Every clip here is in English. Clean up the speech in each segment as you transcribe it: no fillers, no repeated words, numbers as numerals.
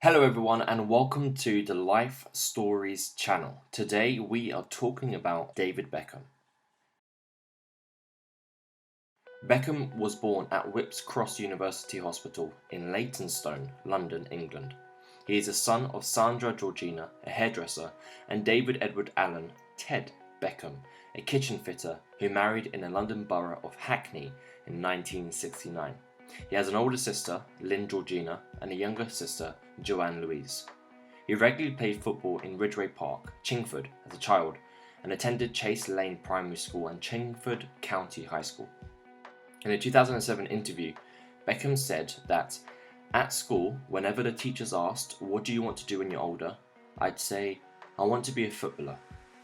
Hello, everyone, and welcome to the Life Stories channel. Today, we are talking about David Beckham. Beckham was born at Whipps Cross University Hospital in Leytonstone, London, England. He is the son of Sandra Georgina, a hairdresser, and David Edward Allen Ted Beckham, a kitchen fitter who married in the London borough of Hackney in 1969. He has an older sister, Lynn Georgina, and a younger sister, Joanne Louise. He regularly played football in Ridgeway Park, Chingford, as a child, and attended Chase Lane Primary School and Chingford County High School. In a 2007 interview, Beckham said that, "At school, whenever the teachers asked, 'What do you want to do when you're older?' I'd say, 'I want to be a footballer.'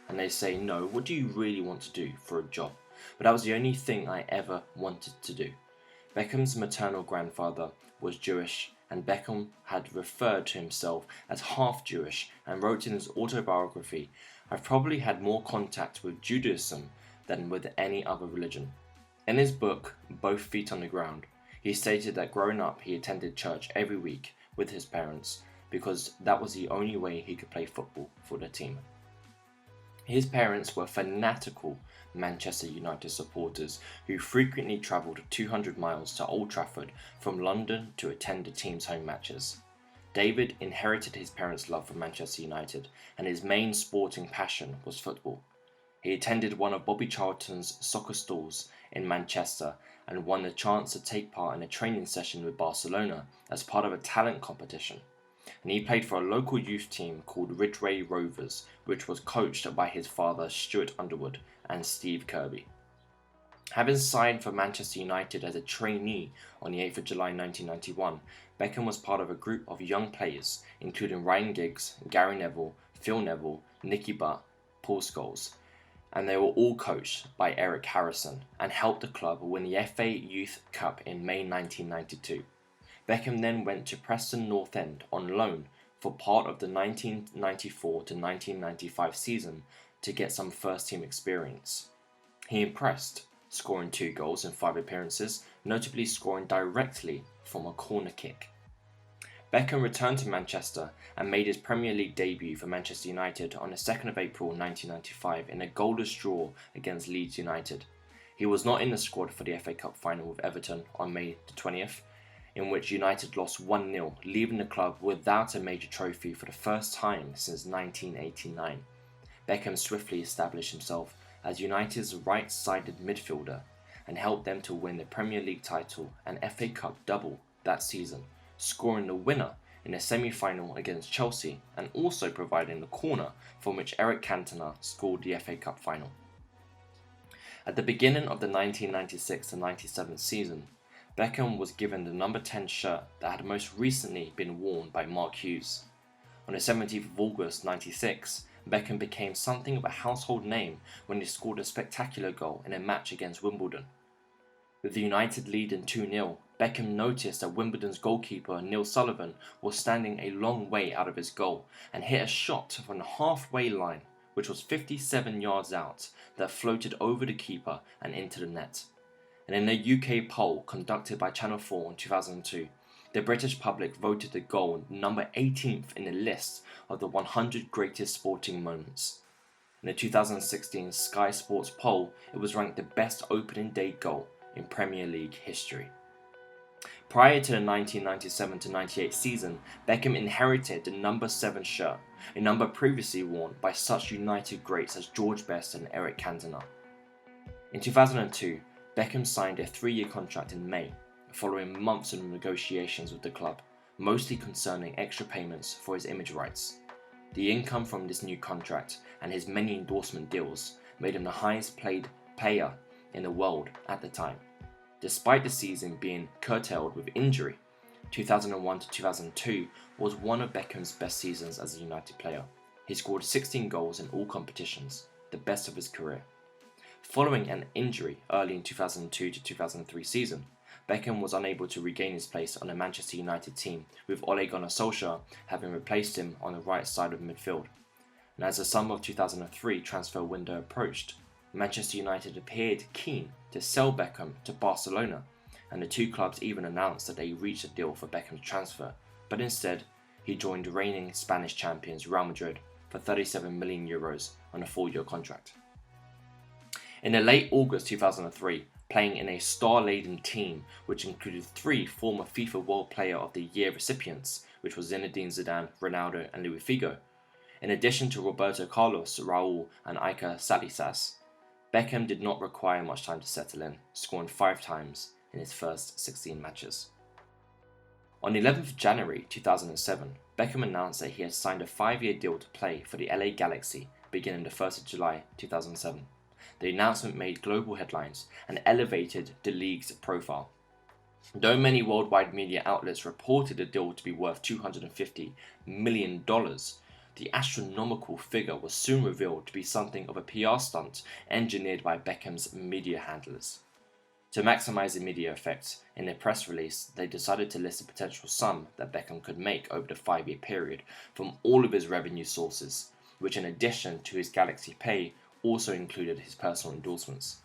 And they say, 'No, what do you really want to do for a job?' But that was the only thing I ever wanted to do." Beckham's maternal grandfather was Jewish, and Beckham had referred to himself as half Jewish and wrote in his autobiography, "I've probably had more contact with Judaism than with any other religion." In his book, Both Feet on the Ground, he stated that growing up he attended church every week with his parents because that was the only way he could play football for the team. His parents were fanatical Manchester United supporters who frequently travelled 200 miles to Old Trafford from London to attend the team's home matches. David inherited his parents' love for Manchester United, and his main sporting passion was football. He attended one of Bobby Charlton's soccer schools in Manchester and won the chance to take part in a training session with Barcelona as part of a talent competition. And he played for a local youth team called Ridgeway Rovers, which was coached by his father Stuart Underwood and Steve Kirby. Having signed for Manchester United as a trainee on the 8th of July 1991, Beckham was part of a group of young players, including Ryan Giggs, Gary Neville, Phil Neville, Nicky Butt, Paul Scholes, and they were all coached by Eric Harrison and helped the club win the FA Youth Cup in May 1992. Beckham then went to Preston North End on loan for part of the 1994 to 1995 season to get some first-team experience. He impressed, scoring 2 goals in 5 appearances, notably scoring directly from a corner kick. Beckham returned to Manchester and made his Premier League debut for Manchester United on the 2nd of April 1995 in a goalless draw against Leeds United. He was not in the squad for the FA Cup final with Everton on May the 20th, in which United lost 1-0, leaving the club without a major trophy for the first time since 1989. Beckham swiftly established himself as United's right-sided midfielder and helped them to win the Premier League title and FA Cup double that season, scoring the winner in a semi-final against Chelsea and also providing the corner from which Eric Cantona scored the FA Cup final. At the beginning of the 1996-97 season, Beckham was given the number 10 shirt that had most recently been worn by Mark Hughes. On the 17th of August 96, Beckham became something of a household name when he scored a spectacular goal in a match against Wimbledon. With the United leading 2-0, Beckham noticed that Wimbledon's goalkeeper Neil Sullivan was standing a long way out of his goal and hit a shot from the halfway line, which was 57 yards out, that floated over the keeper and into the net. And in a UK poll conducted by Channel 4 in 2002, the British public voted the goal number 18th in the list of the 100 greatest sporting moments. In the 2016 Sky Sports poll, it was ranked the best opening day goal in Premier League history. Prior to the 1997-98 season, Beckham inherited the number 7 shirt, a number previously worn by such United greats as George Best and Eric Cantona. In 2002, Beckham signed a 3-year contract in May, following months of negotiations with the club, mostly concerning extra payments for his image rights. The income from this new contract and his many endorsement deals made him the highest paid player in the world at the time. Despite the season being curtailed with injury, 2001 to 2002 was one of Beckham's best seasons as a United player. He scored 16 goals in all competitions, the best of his career. Following an injury early in 2002 to 2003 season, Beckham was unable to regain his place on the Manchester United team, with Ole Gunnar Solskjaer having replaced him on the right side of midfield. And as the summer of 2003 transfer window approached, Manchester United appeared keen to sell Beckham to Barcelona, and the two clubs even announced that they reached a deal for Beckham's transfer, but instead, he joined reigning Spanish champions Real Madrid for €37 million on a 4-year contract. In the late August 2003, playing in a star-laden team which included 3 former FIFA World Player of the Year recipients, which was Zinedine Zidane, Ronaldo and Luis Figo, in addition to Roberto Carlos, Raul and Iker Casillas, Beckham did not require much time to settle in, scoring 5 times in his first 16 matches. On 11th January 2007, Beckham announced that he had signed a 5-year deal to play for the LA Galaxy beginning the 1st of July 2007. The announcement made global headlines and elevated the league's profile. Though many worldwide media outlets reported the deal to be worth $250 million, the astronomical figure was soon revealed to be something of a PR stunt engineered by Beckham's media handlers. To maximize the media effect, in a press release, they decided to list the potential sum that Beckham could make over the 5-year period from all of his revenue sources, which in addition to his Galaxy pay also included his personal endorsements.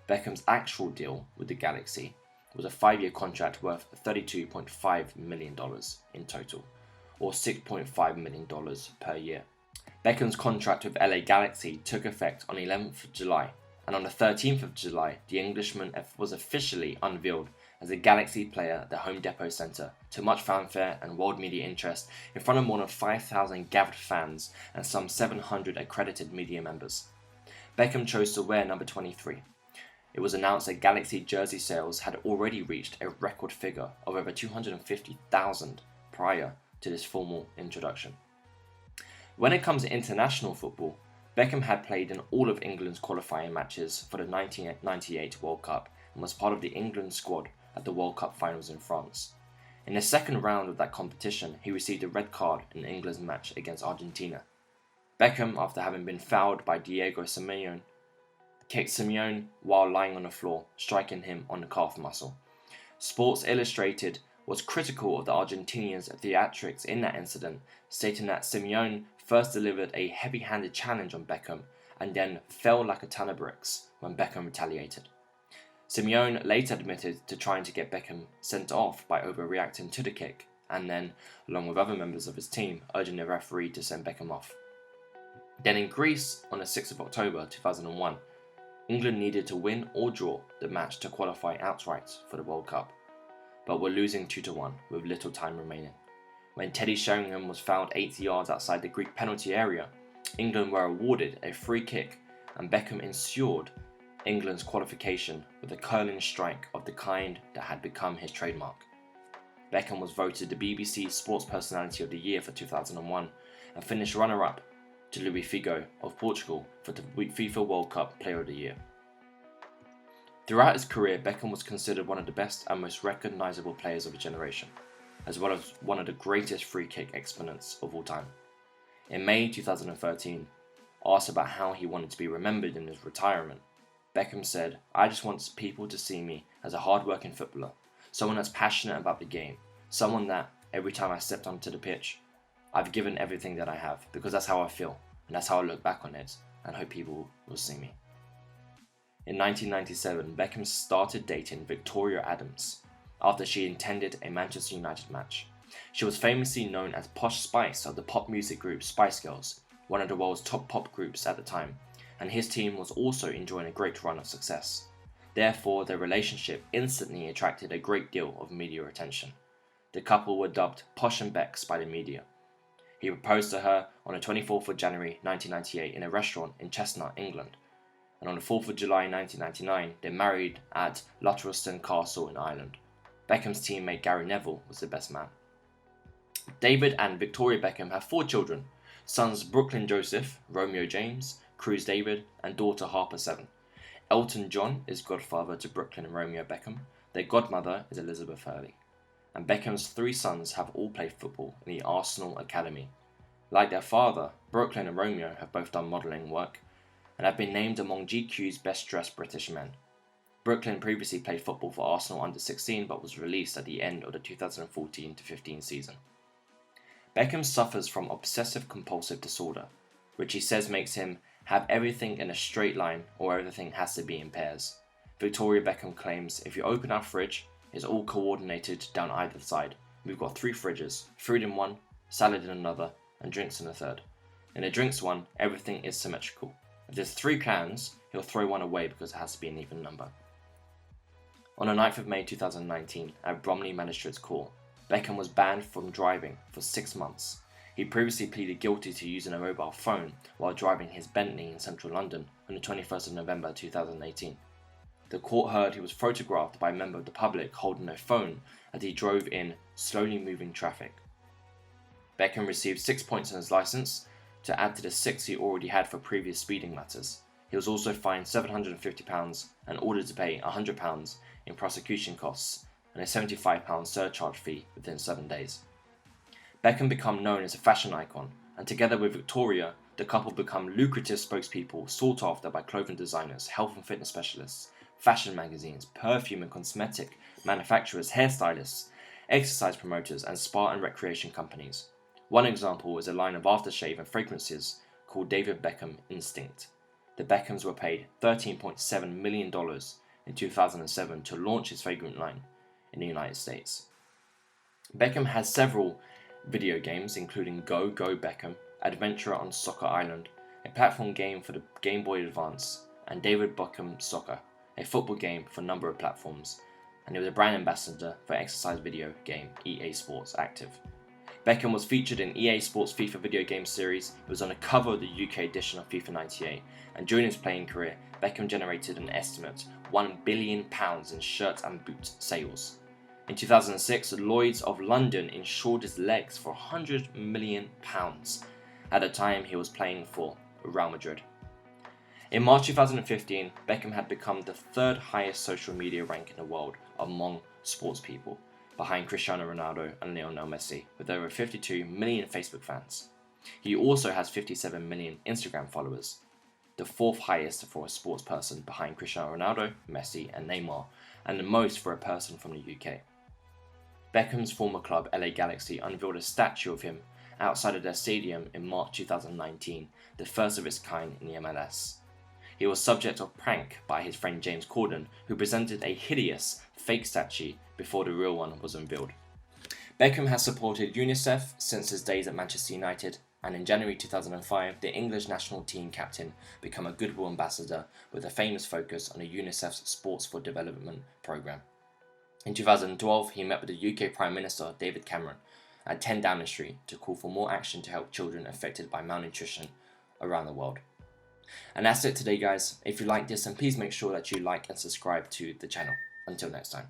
Beckham's actual deal with the Galaxy was a 5-year contract worth $32.5 million in total, or $6.5 million per year. Beckham's contract with LA Galaxy took effect on 11th of July, and on the 13th of July, the Englishman was officially unveiled as a Galaxy player at the Home Depot Centre, to much fanfare and world media interest in front of more than 5,000 gathered fans and some 700 accredited media members. Beckham chose to wear number 23. It was announced that Galaxy jersey sales had already reached a record figure of over 250,000 prior to this formal introduction. When it comes to international football, Beckham had played in all of England's qualifying matches for the 1998 World Cup and was part of the England squad at the World Cup finals in France. In the second round of that competition, he received a red card in England's match against Argentina. Beckham, after having been fouled by Diego Simeone, kicked Simeone while lying on the floor, striking him on the calf muscle. Sports Illustrated was critical of the Argentinians' theatrics in that incident, stating that Simeone first delivered a heavy-handed challenge on Beckham and then fell like a ton of bricks when Beckham retaliated. Simeone later admitted to trying to get Beckham sent off by overreacting to the kick and then, along with other members of his team, urging the referee to send Beckham off. Then in Greece, on the 6th of October 2001, England needed to win or draw the match to qualify outright for the World Cup, but were losing 2-1 with little time remaining. When Teddy Sheringham was found 80 yards outside the Greek penalty area, England were awarded a free kick and Beckham ensured England's qualification with a curling strike of the kind that had become his trademark. Beckham was voted the BBC Sports Personality of the Year for 2001 and finished runner-up to Luis Figo of Portugal for the FIFA World Cup Player of the Year. Throughout his career, Beckham was considered one of the best and most recognisable players of his generation, as well as one of the greatest free kick exponents of all time. In May 2013, asked about how he wanted to be remembered in his retirement, Beckham said, "I just want people to see me as a hard-working footballer, someone that's passionate about the game, someone that, every time I stepped onto the pitch, I've given everything that I have, because that's how I feel, and that's how I look back on it, and hope people will see me." In 1997, Beckham started dating Victoria Adams after she attended a Manchester United match. She was famously known as Posh Spice of the pop music group Spice Girls, one of the world's top pop groups at the time, and his team was also enjoying a great run of success. Therefore, their relationship instantly attracted a great deal of media attention. The couple were dubbed Posh and Becks by the media. He proposed to her on the 24th of January 1998 in a restaurant in Chestnut, England, and on the 4th of July 1999 they married at Lutteruston Castle in Ireland. Beckham's teammate Gary Neville was the best man. David and Victoria Beckham have 4 children, sons Brooklyn Joseph, Romeo James, Cruz David, and daughter Harper 7. Elton John is godfather to Brooklyn and Romeo Beckham. Their godmother is Elizabeth Hurley. And Beckham's 3 sons have all played football in the Arsenal Academy. Like their father, Brooklyn and Romeo have both done modelling work and have been named among GQ's best dressed British men. Brooklyn previously played football for Arsenal under 16 but was released at the end of the 2014-15 season. Beckham suffers from obsessive compulsive disorder, which he says makes him have everything in a straight line or everything has to be in pairs. Victoria Beckham claims, "If you open our fridge, it's all coordinated down either side. We've got 3 fridges, food in one, salad in another, and drinks in a third. In a drinks one, everything is symmetrical. If there's 3 cans, he'll throw one away because it has to be an even number. On the 9th of May 2019, at Bromley Magistrates Court, Beckham was banned from driving for 6 months. He previously pleaded guilty to using a mobile phone while driving his Bentley in central London on the 21st of November 2018. The court heard he was photographed by a member of the public holding a phone as he drove in slowly moving traffic. Beckham received 6 points on his licence to add to the 6 he already had for previous speeding matters. He was also fined £750 and ordered to pay £100 in prosecution costs and a £75 surcharge fee within 7 days. Beckham became known as a fashion icon, and together with Victoria, the couple become lucrative spokespeople sought after by clothing designers, health and fitness specialists, fashion magazines, perfume and cosmetic manufacturers, hairstylists, exercise promoters, and spa and recreation companies. One example is a line of aftershave and fragrances called David Beckham Instinct. The Beckhams were paid $13.7 million in 2007 to launch his fragrance line in the United States. Beckham has several video games including Go Beckham, Adventure on Soccer Island, a platform game for the Game Boy Advance, and David Beckham Soccer, a football game for a number of platforms, and he was a brand ambassador for exercise video game EA Sports Active. Beckham was featured in EA Sports FIFA video game series. He was on the cover of the UK edition of FIFA 98, and during his playing career, Beckham generated an estimate £1 billion in shirt and boot sales. In 2006, Lloyd's of London insured his legs for £100 million. At the time, he was playing for Real Madrid. In March 2015, Beckham had become the 3rd highest social media rank in the world among sports people, behind Cristiano Ronaldo and Lionel Messi, with over 52 million Facebook fans. He also has 57 million Instagram followers, the 4th highest for a sports person behind Cristiano Ronaldo, Messi and Neymar, and the most for a person from the UK. Beckham's former club LA Galaxy unveiled a statue of him outside of their stadium in March 2019, the first of its kind in the MLS. He was subject of prank by his friend James Corden, who presented a hideous fake statue before the real one was unveiled. Beckham has supported UNICEF since his days at Manchester United, and in January 2005, the English national team captain became a Goodwill ambassador with a famous focus on the UNICEF's Sports for Development programme. In 2012, he met with the UK Prime Minister David Cameron at 10 Downing Street to call for more action to help children affected by malnutrition around the world. And that's it today, guys. If you like this, then please make sure that you like and subscribe to the channel. Until next time.